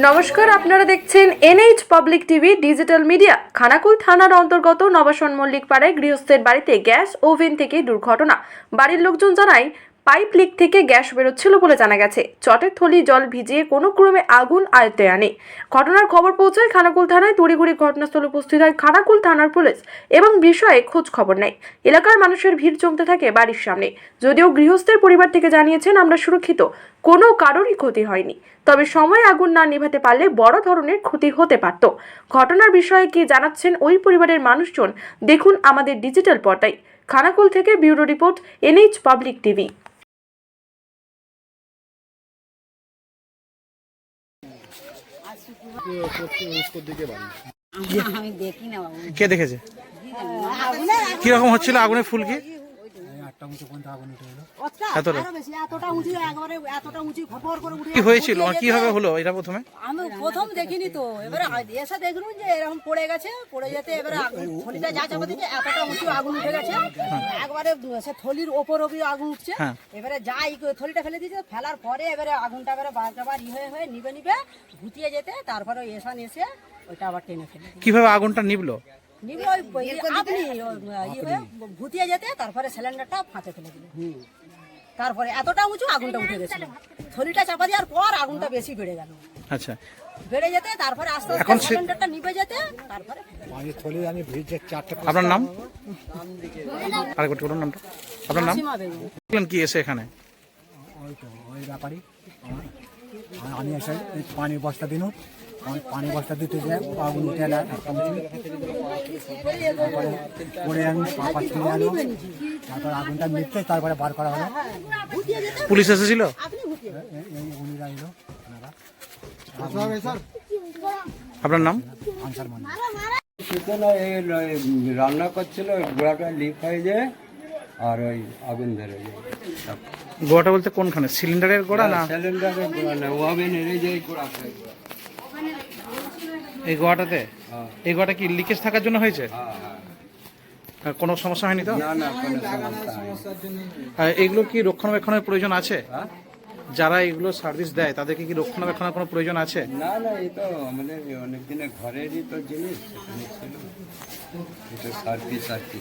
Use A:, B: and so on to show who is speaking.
A: নমস্কার, আপনারা দেখছেন NH public TV digital media. Khanakul থানার অন্তর্গত নবাসন মল্লিক পাড়ায় গৃহস্থের বাড়িতে গ্যাস ওভেন থেকে দুর্ঘটনা। বাড়ির লোকজন জানায় পাইপ লিক থেকে গ্যাস বেরোচ্ছিল বলে জানা গেছে। চটের থলি জল ভিজিয়ে কোনো ক্রমে আগুন আয়ত্তে আনে। ঘটনার খবর পৌঁছায় খানাকুল থানায়। তড়িঘড়ি ঘটনাস্থলে উপস্থিত হয় খানাকুল থানার পুলিশ এবং বিষয়ে খোঁজ খবর নেয়। এলাকার মানুষের ভিড় জমতে থাকে বাড়ির সামনে। যদিও গৃহস্থের পরিবার থেকে জানিয়েছেন, আমরা সুরক্ষিত, কোনো কারোরই ক্ষতি হয়নি। তবে সময় আগুন না নেভাতে পারলে বড় ধরনের ক্ষতি হতে পারত। ঘটনার বিষয়ে কি জানাচ্ছেন ওই পরিবারের মানুষজন, দেখুন আমাদের ডিজিটাল পর্দায়। খানাকুল থেকে bureau report, NH public TV.
B: কে দেখেছে? কিরকম হচ্ছিল আগুনের ফুলকি? কি হয়েছিল, কিভাবে হলো এটা? প্রথমে
C: আমি প্রথম দেখিনি তো, এবারে এসে দেখলুম যে এরকম পড়ে গেছে। পড়ে যেতে এবারে থলিটা যা চাপা দিচ্ছে এতটা উঁচু আগুন উঠে গেছে। একবারে সে থলির ওপর অব্দি আগুন উঠছে। এবারে যাই থলিটা ফেলে দিয়েছে, ফেলার পরে এবারে আগুনটা এবারে বারবার হয়ে নিবে ভুতিয়ে যেতে, তারপরে এসান এসে ওইটা আবার টেনে ফেলে।
B: কিভাবে আগুনটা নিবলো?
C: আপনি ভুতিয়ে যেতে তারপরে সিলিন্ডারটা ফাঁতে ফেলে দিল। তারপরে এতটা উঁচু আগুনটা উঠে গেছিল। থলিটা চাপা দেওয়ার পর আগুনটা বেশি বেড়ে গেল।
B: আচ্ছা,
C: বেড়ে যেতে তারপরে আস্তে আস্তে সিলিন্ডারটা নিভে যেতে তারপরে।
B: আপনার নাম? আরেকবার বলুন নামটা। আপনার নাম? কি এসে এখানে?
D: ওই ব্যাপারই আমি এসে পানি বস্তা দিন, পানি বস্তা দিতে যাই আগুন উঠে এলো। তারপরে পরে আমি পাপা ছিঁড়ে আলো, তারপরে আগুনটা নিচ্ছে, তারপরে বার করা হলো।
B: পুলিশ এসেছিল?
D: উনিরা এলো।
B: আপনার নাম?
D: আনসার মানে
E: রান্না করছিল, গোড়াটা লিক হয়ে যায় আর ওই আগুন ধরে যায়।
B: গোড়াটা বলতে কোনখানে? সিলিন্ডারের গোড়া না
E: সিলিন্ডারের গোড়া না, ওভেনের এই যে গোড়া।
B: এই গোড়াটাতে? এই গোড়াটা কি লিকেজ থাকার জন্য হয়েছে? কোনো সমস্যা হয়নি তো?
E: না না, কোনো সমস্যা হয়নি।
B: এইগুলো কি রক্ষণাবেক্ষণের প্রয়োজন আছে? যারা এগুলো সার্ভিস দেয় তাদেরকে কি রক্ষণাবেক্ষণের কোনো প্রয়োজন আছে?
E: না না, এই তো আমাদের অনেক দিনের ঘরেরই তো জিনিস, সেখানে ছিল। এটা সার্ভিস আর কি।